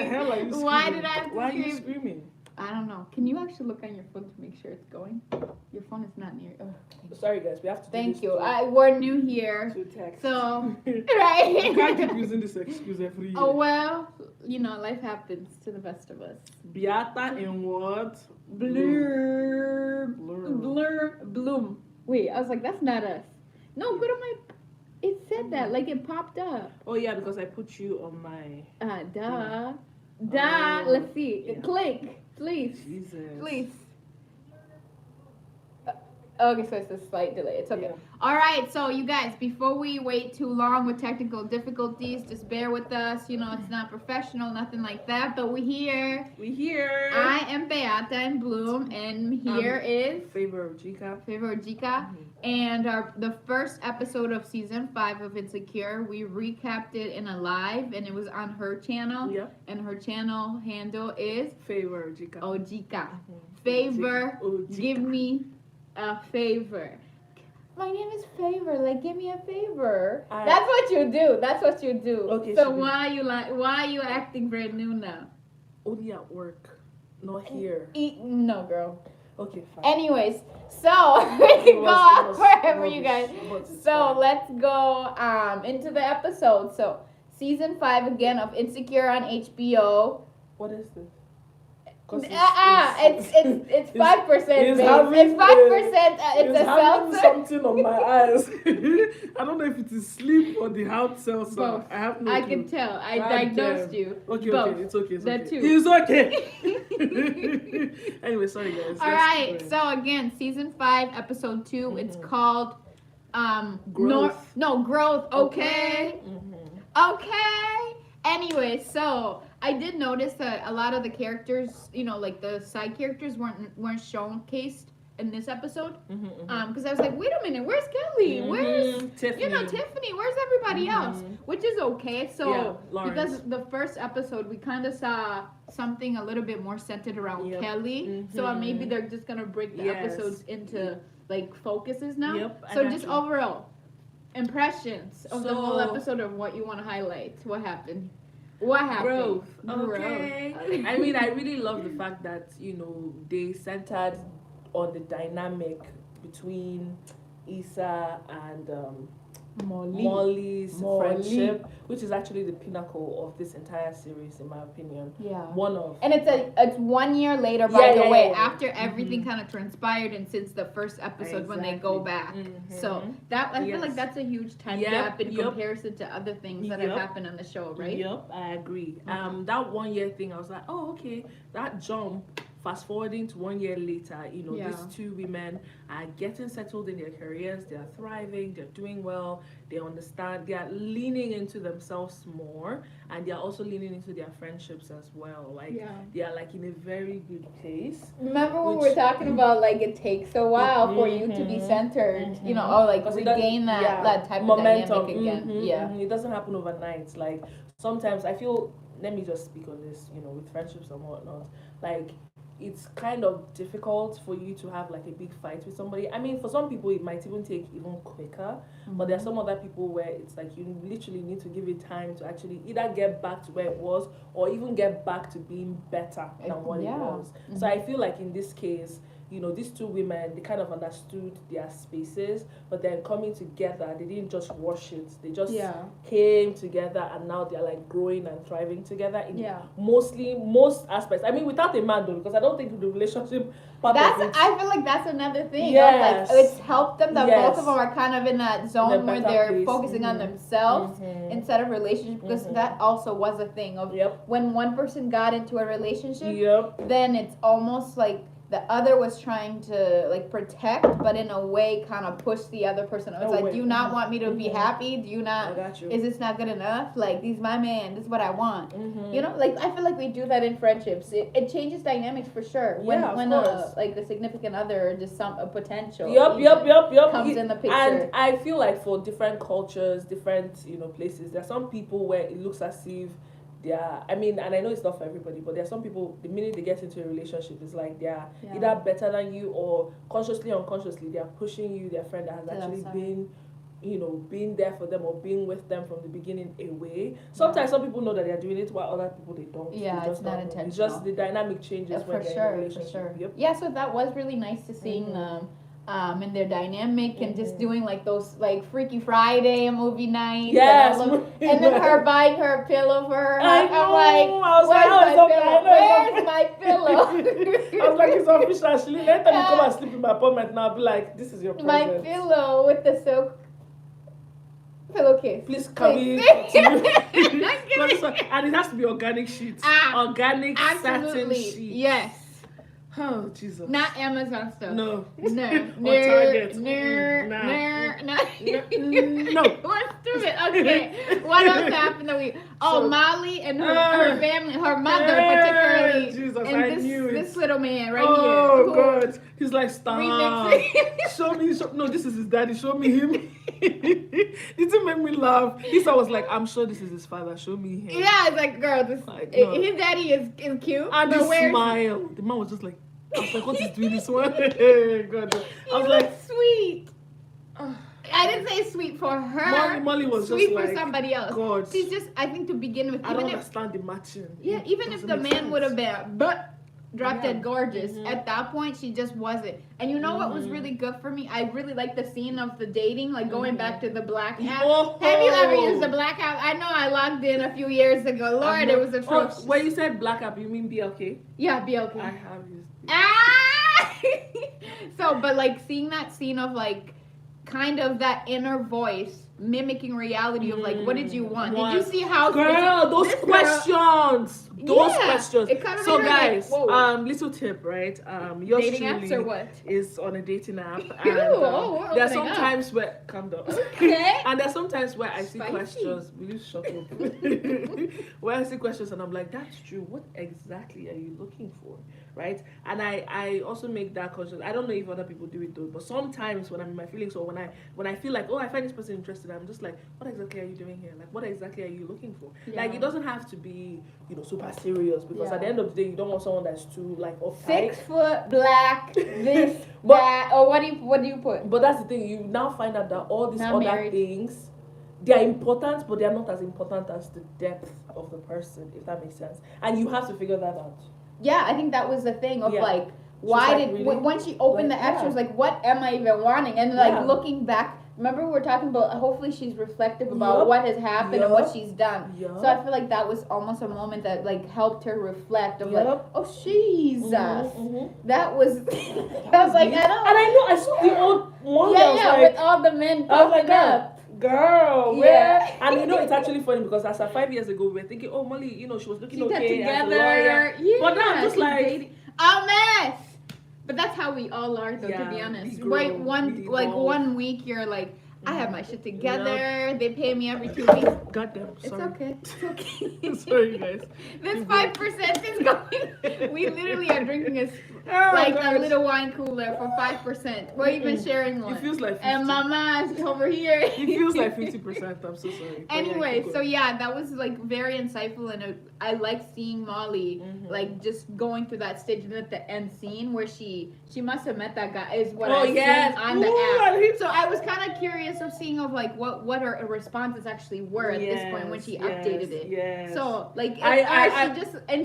the hell are you screaming? Why did I have to Why are you scream? screaming? I don't know. Can you actually look on your phone to make sure it's going? Your phone is not near. Oh, Sorry, guys. We have to do thank this you. to- We're new here. to text. So, You right? can't keep using this excuse every year. Oh, well, life happens to the best of us. Beata in what? Bloom. Wait, I was like, that's not us. No, go to my. It said that, like it popped up. Oh, yeah, because I put you on my... Duh. Oh, Let's see. yeah. Click, please. Jesus. Please. Okay, so it's a slight delay. It's okay. Yeah. All right, so you guys, before we wait too long with technical difficulties, just bear with us. It's not professional, nothing like that, but we're here. We here. I am Beata in Bloom, and here is Favor Ojika. Ojika. And the first episode of season 5 of Insecure, we recapped it in a live, and it was on her channel. Yeah. And her channel handle is Favor Ojika. Ojika. Favor, Ojika. give me a favor. My name is Favor. Like, give me a favor. That's what you do. That's what you do. Okay. So why are you acting brand new now? Only at work, not here. No, girl. Okay, fine. Anyways, so we can go off wherever you guys. So fine. let's go into the episode. So season 5 again of Insecure on HBO. What is this? It's 5%. It's babe. It's 5%. It's a having seltzer. something on my eyes. I don't know if it is sleep or the hard seltzer. Both. I have no I clue. can tell. I God diagnosed damn. you. Okay, Both. okay, it's okay. It's The okay. two. It's okay. Anyway, sorry guys. All right. So again, season 5, episode 2. Mm-hmm. It's called Growth. Growth. Okay. Mm-hmm. Okay. Anyway, so I did notice that a lot of the characters, like the side characters, weren't showcased in this episode. Because I was like, wait a minute, where's Kelly? Where's Tiffany? Tiffany? Where's everybody else? Which is okay. So Lawrence. because the first episode we kind of saw something a little bit more centered around Kelly. So maybe they're just gonna break the episodes into like focuses now. Yep, I so got just you. overall impressions of the whole episode of what you want to highlight. What happened? What happened? Growth. Okay. I mean, I really love the fact that, they centered on the dynamic between Issa and Molly's friendship, which is actually the pinnacle of this entire series, in my opinion. Yeah. One of. And it's 1 year later, by the way, yeah. after everything kind of transpired and since the first episode when they go back. So that I feel like that's a huge time gap in comparison to other things that have happened on the show, right? Yep, I agree. That 1 year thing, I was like, oh, okay, that jump. Fast forwarding to 1 year later, these two women are getting settled in their careers, they're thriving, they're doing well, they understand, they are leaning into themselves more, and they are also leaning into their friendships as well. Like, they are like in a very good place. Remember when we were talking about like it takes a while for you to be centered, or like regain that type momentum. of dynamic again. It doesn't happen overnight. Like, sometimes I feel, let me just speak on this, with friendships and whatnot, like, it's kind of difficult for you to have like a big fight with somebody. I mean, for some people it might even take even quicker, but there are some other people where it's like you literally need to give it time to actually either get back to where it was or even get back to being better than what it was. So I feel like in this case, these two women, they kind of understood their spaces, but then coming together, they didn't just rush it. They just came together, and now they're like growing and thriving together in most aspects. I mean, without a man though, because I don't think the relationship part of it. I feel like that's another thing. Yes. Like, it's helped them that both of them are kind of in that zone where they're focusing on themselves instead of relationship, because that also was a thing of when one person got into a relationship, then it's almost like the other was trying to like protect, but in a way kind of push the other person. It's like, do you not want me to be happy? Do you not? I got you. Is this not good enough? Like, he's my man. This is what I want. Like I feel like we do that in friendships. It changes dynamics for sure. When like the significant other or just a potential. Comes in the picture. And I feel like for different cultures, different places, there are some people where it looks as if I mean, and I know it's not for everybody, but there are some people, the minute they get into a relationship, it's like they're either better than you or consciously or unconsciously, they're pushing you, their friend that has actually been, being there for them or being with them from the beginning away. Sometimes some people know that they're doing it, while other people they don't. Yeah, it's not intentional. It's just the dynamic changes when they're in a relationship. For sure. Yep. Yeah, so that was really nice to seeing and their dynamic and just doing like those like Freaky Friday movie nights. Yes. And then her buying her a pillow for her. I'm like, where's my pillow? I was like, it's official. Actually, let them come and sleep in my apartment now. I'll be like, this is your present. My pillow with the silk pillowcase. Please come in. And it has to be organic sheets. Organic satin sheets. Yes. Oh, Jesus. Not Amazon stuff. No. Target. No. What's stupid? Okay. What else happened that week? Molly and her family, her mother particularly. Jesus, and I knew it. This little man right here. Oh, God. He's like, stop. Show me. No, this is his daddy. Show me him. It didn't make me laugh. Lisa was like, I'm sure this is his father. Show me him. Yeah, it's like, girl, his daddy is cute. And he smiled. The man was just like, I was like, what is doing this one? God. I was like, sweet. I didn't say sweet for her. Molly was sweet just for like, somebody else. God. She's just, I think, to begin with. I don't understand the matching. Yeah, even if the man would have been drop dead gorgeous, at that point she just wasn't. And you know what was really good for me? I really liked the scene of the dating, like going back to the Black app. Have you ever used the Black app? I know I logged in a few years ago. Lord, it was atrocious. When you said Black app, you mean BLK? Yeah, BLK. I have used So, but like seeing that scene of like kind of that inner voice mimicking reality of like, what did you want? Did you see how those questions? Those questions. It kind of so guys, little tip, right? Yours dating apps or what? Is on a dating app. And, there are some times where calm down. Okay. And there's sometimes where I see questions. Will you shut up? Where I see questions and I'm like, that's true. What exactly are you looking for? Right? And I also make that conscious. I don't know if other people do it though, but sometimes when I'm in my feelings or when I feel like, I find this person interested, I'm just like, what exactly are you doing here? Like, what exactly are you looking for? Yeah. Like, it doesn't have to be, super serious, because at the end of the day, you don't want someone that's too like uptight. 6 foot, black, this, that, or what do you put? But that's the thing. You now find out that all these other things, they are important, but they are not as important as the depth of the person, if that makes sense. And you have to figure that out. Yeah, I think that was the thing of like, why did really? When she opened the app, she was like, what am I even wanting? And like looking back, remember we were talking about hopefully she's reflective about what has happened and what she's done. So I feel like that was almost a moment that like helped her reflect of like, oh Jesus. That was I was like, I don't. And I know I saw the old one. With all the men popping up. Girl, where? And it's actually funny because as of 5 years ago, we were thinking, Molly, she was looking okay as a lawyer. Yeah, but now I'm just like, dating. A mess. But that's how we all are, though. To be honest, one week you're like, I have my shit together. They pay me every 2 weeks. Goddamn, sorry. It's okay. Sorry, guys. This 5% is going. We literally are drinking a little wine cooler for 5%. We're even sharing one. It feels like 50. And mama's over here. It feels like 50%. I'm so sorry. Anyway, that was like very insightful, and I like seeing Molly like just going through that stage, and at the end scene where she must have met that guy is what I assumed on the app. So I was kind of curious of seeing of like what her responses actually were at this point when she updated it. Yes. So like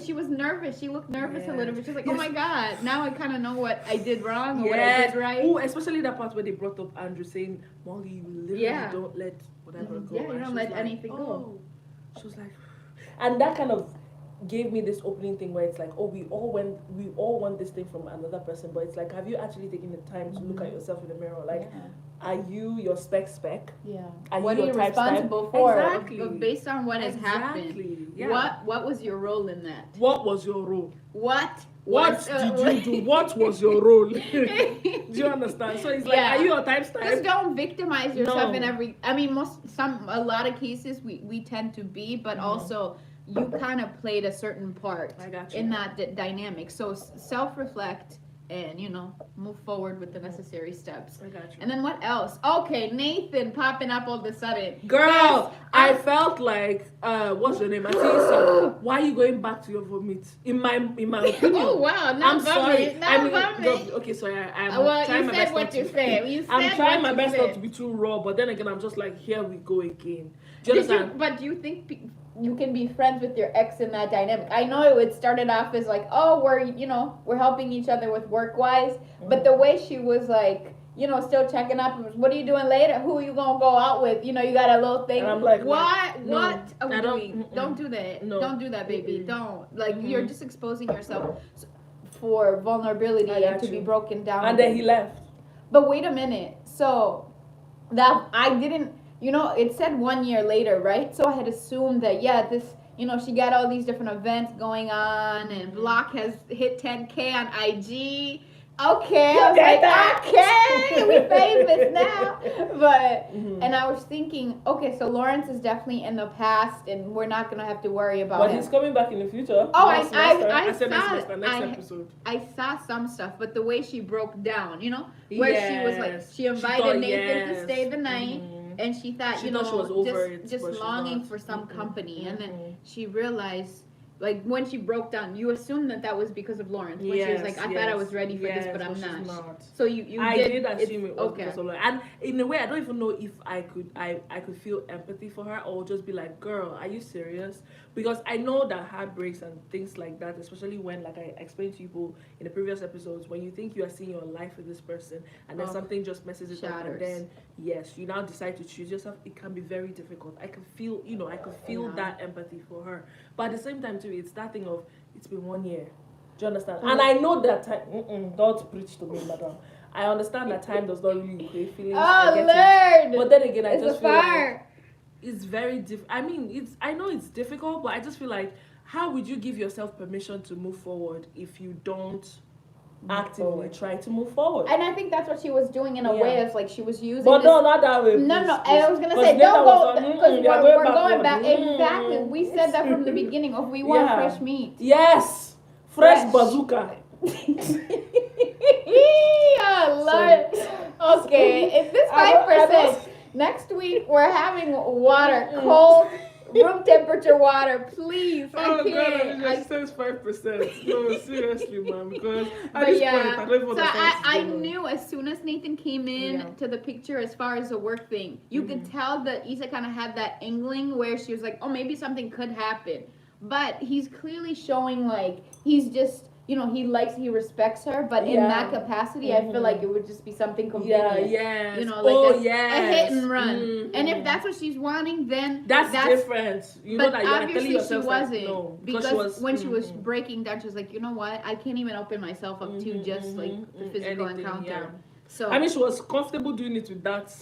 she was nervous. She looked nervous a little bit. She's like, oh my God, now I kind of know what I did wrong or what I did right. Oh, especially that part where they brought up Andrew saying, Molly, you literally don't let whatever go. Yeah, you don't let anything go. She was like, and that kind of gave me this opening thing where it's like, we all want this thing from another person, but it's like, have you actually taken the time to look at yourself in the mirror? Like, are you your spec? Yeah. What are you responsible for? Exactly. Based on what has happened. Yeah. What was your role in that? What was your role? What did you do? What was your role? Do you understand? So it's like, are you a type? Just don't victimize yourself in every. I mean, a lot of cases we tend to be, but also you kind of played a certain part in that dynamic. So self-reflect and move forward with the necessary steps. I got you. And then what else? Okay, Nathan popping up all of a sudden. Girl, yes, I felt like what's your name? Why are you going back to your vomit? In my opinion. Oh wow, I'm sorry. Girl, okay, sorry. I'm well, trying you my said best what you said. I'm trying my best not to be too raw, but then again, I'm just like, here we go again. Do you understand? But do you think you can be friends with your ex in that dynamic? I know it started off as like, oh, we're helping each other with work wise, but the way she was like, still checking up. What are you doing later? Who are you gonna go out with? You got a little thing. And I'm like, what are we doing? Don't do that. No. Don't do that, baby. Don't. Like you're just exposing yourself for vulnerability and to be broken down. And then he left. But wait a minute. So that I didn't. It said 1 year later, right? So I had assumed that, this, she got all these different events going on, and Block has hit 10K on IG. Okay, I was like, okay, we famous now. But, and I was thinking, okay, so Lawrence is definitely in the past, and we're not going to have to worry about him. But he's coming back in the future. Oh, next episode. I saw some stuff, but the way she broke down, where she was like, she invited Nathan to stay the night. And she thought, she thought she was over just longing for some company. And then she realized, like, when she broke down, you assumed that was because of Lawrence. When she was like, I thought I was ready for this, but I'm not. So I did assume it was because of Lawrence. And in a way, I don't even know if I could feel empathy for her, or just be like, girl, are you serious? Because I know that heartbreaks and things like that, especially when, like I explained to people in the previous episodes, when you think you are seeing your life with this person and then something just messes it up, and then yes, you now decide to choose yourself, it can be very difficult. I can feel, that empathy for her. But at the same time too, it's that thing of, it's been 1 year. Do you understand? And I know that time, don't preach to me, madam. I understand that time does not really equate feelings. Oh, Lord! But then again, I just feel like it's very I know it's difficult, but I just feel like, how would you give yourself permission to move forward if you don't actively try to move forward? And I think that's what she was doing in a way. It's like she was using. But no, not that way. No. I was gonna say don't go because we're going back. Exactly. We said that from the beginning. If we want fresh meat. Yes, fresh bazooka. Oh, Lord. Okay, if this 5%. Next week, we're having water, cold, room temperature water, please. I can't. God, it says 5%. No, seriously, man. Because at this point, I don't know I knew as soon as Nathan came in to the picture, as far as the work thing, you could tell that Issa kind of had that inkling where she was like, oh, maybe something could happen. But he's clearly showing like he's just, he respects her, but in that capacity, I feel like it would just be something completely, a hit and run. And if that's what she's wanting, then that's different. But obviously she wasn't, no, because when she was breaking down, she was like, you know what, I can't even open myself up to just like the physical encounter. Yeah. So I mean, she was comfortable doing it with that.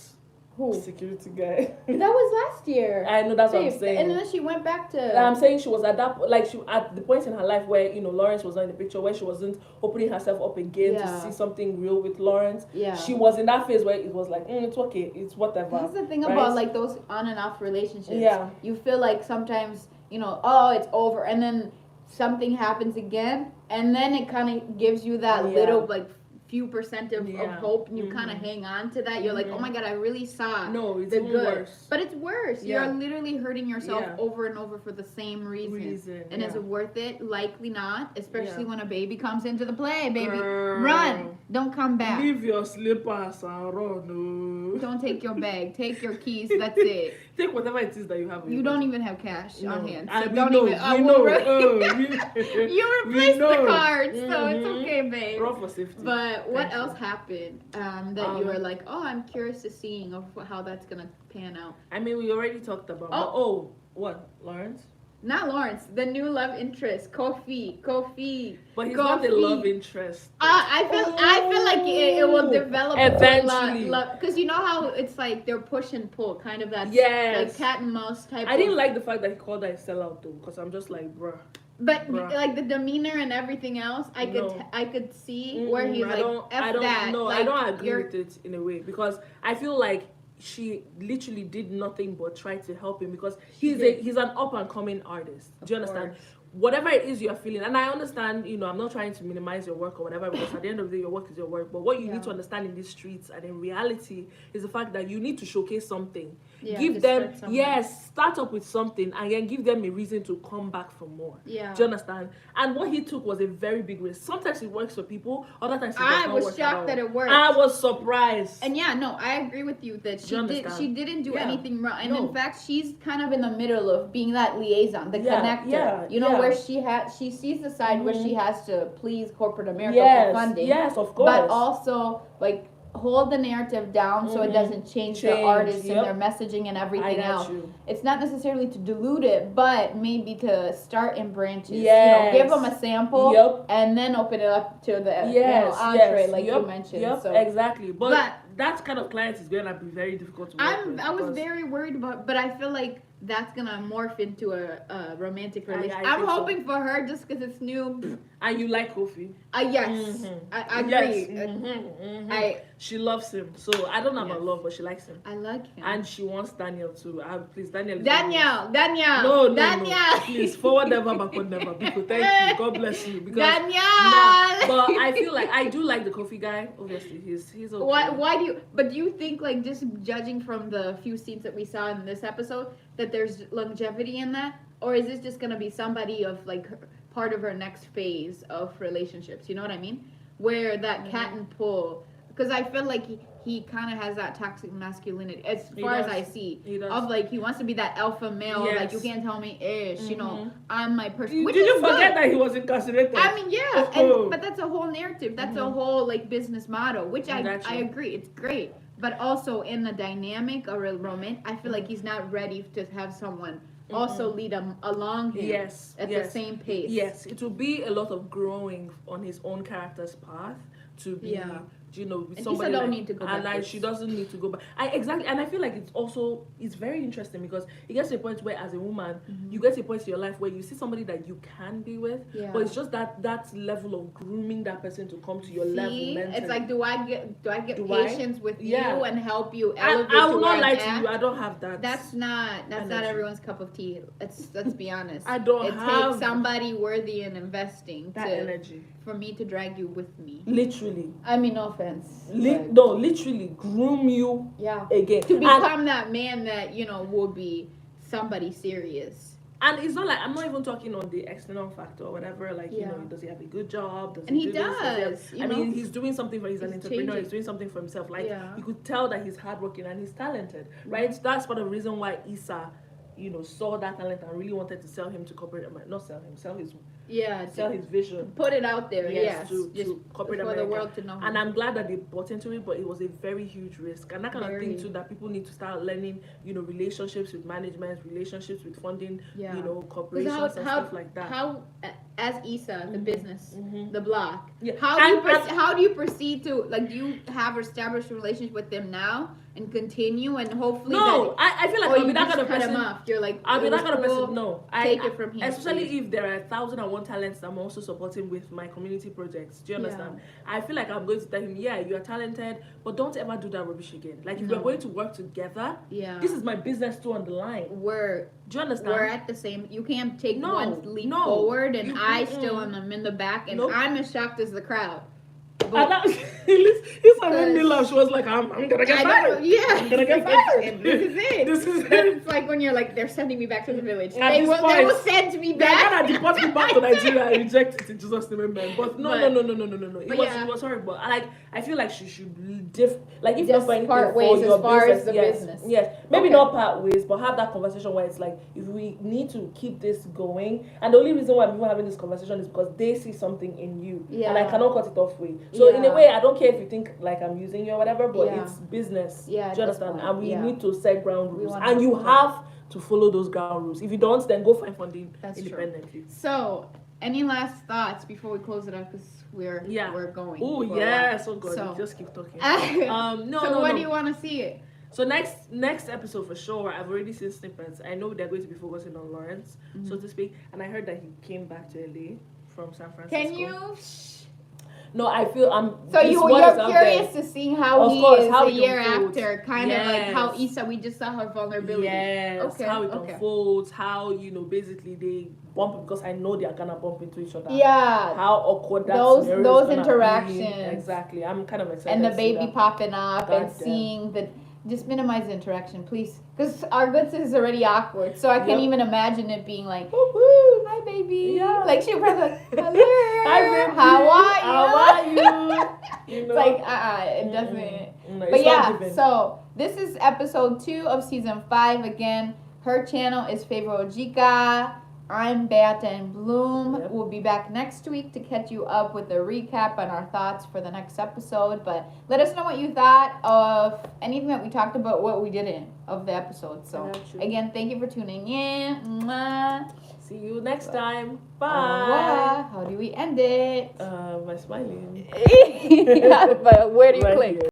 Security guy. That was last year. I know, that's what I'm saying. And then she went back to. I'm saying she was at that, like she at the point in her life where Lawrence was not in the picture, where she wasn't opening herself up again to see something real with Lawrence. Yeah. She was in that phase where it was like, it's okay, it's whatever. That's the thing about like those on and off relationships. Yeah. You feel like sometimes oh, it's over, and then something happens again, and then it kind of gives you that little like few percent of hope, and you kind of hang on to that. You're like, oh my God, I really saw it's the good. Worse. But it's worse. You're literally hurting yourself over and over for the same reason. And is it worth it? Likely not, especially when a baby comes into the play, baby. Run. Don't come back. Leave your slippers and run. Don't take your bag. Take your keys. That's it. Take whatever it is that you have. You don't even have cash on hand. So you replaced the cards, so it's okay, babe. Roll for safety. But what else happened that you were like, oh, I'm curious to seeing of how that's gonna pan out? I mean, we already talked about. What, Lawrence? Not Lawrence. The new love interest, Kofi. But he's not the love interest. I feel like it will develop eventually. Because you know how it's like they're push and pull, kind of that like cat and mouse type. I didn't like the fact that he called her a sellout though, because I'm just like, bruh. But like the demeanor and everything else, I could see where he's like, I don't agree with it in a way, because I feel like she literally did nothing but try to help him, because he's an up and coming artist. Do you understand? whatever it is you're feeling, and I understand, I'm not trying to minimize your work or whatever, because at the end of the day, your work is your work. But what you need to understand in these streets and in reality is the fact that you need to showcase something. Give them, start up with something, and then give them a reason to come back for more. Yeah. Do you understand? And what he took was a very big risk. Sometimes it works for people, other times it does not work. I was shocked that it worked. I was surprised. And I agree with you that she didn't do anything wrong. And in fact, she's kind of in the middle of being that liaison, the connector. Where she sees the side where she has to please corporate America for funding. Yes, of course. But also hold the narrative down so it doesn't change the artists and their messaging and everything else. It's not necessarily to dilute it, but maybe to start in branches. Yes. Give them a sample and then open it up to the entree, you mentioned. So. Exactly. But that kind of client is going to be very difficult to work with. I was very worried about, but I feel like that's gonna morph into a romantic relationship. I'm hoping for her just because it's new. And you like Kofi? Yes, I agree. Yes. She loves him, so I don't know about love, but she likes him. I like him, and she wants Daniel too. Please, Daniel. No, please forward never, backward never. Because thank you, God bless you. Because Daniel. But I feel like I do like the Kofi guy. Obviously, he's okay. Why do you? But do you think just judging from the few scenes that we saw in this episode that there's longevity in that, or is this just gonna be somebody of part of her next phase of relationships? You know what I mean? Where that cat and pull, because I feel like he kind of has that toxic masculinity as far as I see. He does. Of he wants to be that alpha male. Yes. You can't tell me ish. I'm my person. Did you forget that he was incarcerated? I mean, but that's a whole narrative. That's a whole business model, which I agree. It's great. But also in the dynamic or romance, I feel like he's not ready to have someone also lead him along him at the same pace. Yes, it will be a lot of growing on his own character's path to be, with somebody don't need to go back. And she doesn't need to go back. Exactly, and I feel like it's very interesting because it gets to a point where, as a woman, you get to a point in your life where you see somebody that you can be with, but it's just that level of grooming that person to come to your level mentally. It's like, do I get patience with you and help you elevate? I will not lie to you. I don't have that. That's not everyone's cup of tea. Let's be honest. I don't have. It takes somebody worthy in investing that energy for me to drag you with me. Literally. I mean, no offense. Literally groom you again. To become that man that, will be somebody serious. And it's not I'm not even talking on the external factor or whatever, does he have a good job? He's doing something for, he's an entrepreneur, changing. He's doing something for himself. You could tell that he's hardworking and he's talented, right? That's part of the reason why Issa, saw that talent and really wanted to sell him to corporate America. Not sell him, sell his vision. Put it out there, to corporate America. For the world to know. And I'm glad that they bought into it, but it was a very huge risk. And that kind of thing too, that people need to start learning, relationships with management, relationships with funding, corporations and stuff like that. How, as Issa, the business, the block, how do you proceed to, do you have established a relationship with them now and continue and hopefully I feel like I'll be that kind of person. You're like, I'll be that kind of person. No, take it from here. Especially if there are 1,001 talents I'm also supporting with my community projects. Do you understand? I feel like I'm going to tell him, you are talented, but don't ever do that rubbish again. If we're going to work together, this is my business too on the line. Do you understand? We're at the same. You can't take one leap forward and I still am in the back, and I'm as shocked as the crowd. Lisa made me laugh. She was like, I'm gonna get fired. I'm gonna get fired. This is it. It's like when you're like, they're sending me back to the village. They will send me back. They're gonna deport me back to Nigeria. I reject it in Jesus' name, amen. But no. It was horrible. I feel like she should if just not part ways as far as the business. Yes, maybe not part ways, but have that conversation where it's like, if we need to keep this going, and the only reason why people are having this conversation is because they see something in you, and I cannot cut it off way. So in a way, I don't care if you think I'm using you or whatever, but it's business. Yeah, do you understand? And we need to set ground rules, and you have to follow those ground rules. If you don't, then go find funding independently. True. So, any last thoughts before we close it up? Because we're going. Oh yes, oh god, so, just keep talking. When do you want to see it? So next episode for sure. I've already seen snippets. I know they're going to be focusing on Lawrence, so to speak, and I heard that he came back to LA from San Francisco. Can you? No, I feel I'm. So you're curious to see how he is a year after, kind of like how Issa. We just saw her vulnerability. Yes. Okay. How it unfolds. How basically they bump because I know they are gonna bump into each other. Yeah. How awkward that those interactions. Be. Exactly. I'm kind of excited. And the baby popping up and seeing the. Just minimize the interaction, please. Because our good sis is already awkward. So I can't even imagine it being like, woo, hi, baby. Yeah. Like, she'll probably like, hello. Hi, baby. How are you? It's like, it doesn't. No, but yeah, so this is episode 2 of season 5. Again, her channel is Favor Ojika. I'm Beata and Bloom. Yep. We'll be back next week to catch you up with a recap on our thoughts for the next episode. But let us know what you thought of anything that we talked about, what we did of the episode. So, again, thank you for tuning in. Mwah. See you next time. Bye. How do we end it? By smiling. Yeah, but where do you click? Here.